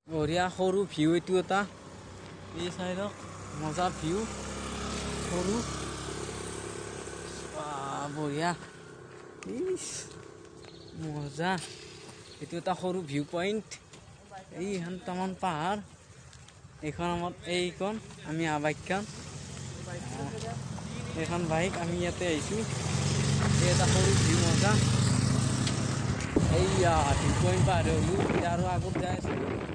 বঢ়িয়া সৰু ভিউ এইটো এটা এই চাইডত মজা ভিউ সৰু বঢ়িয়া ইস মজা এইটো এটা সৰু ভিউ পইণ্ট এইখন তামান পাহাৰ এইখন আমাৰ এইখন আমি বাইকখন এইখন বাইক আমি ইয়াতে আহিছোঁ এই এটা সৰু ভিউ মজা এইয়া ভিউ পইণ্ট পাৰ হ'লোঁ এতিয়া আৰু আগত যাই আছোঁ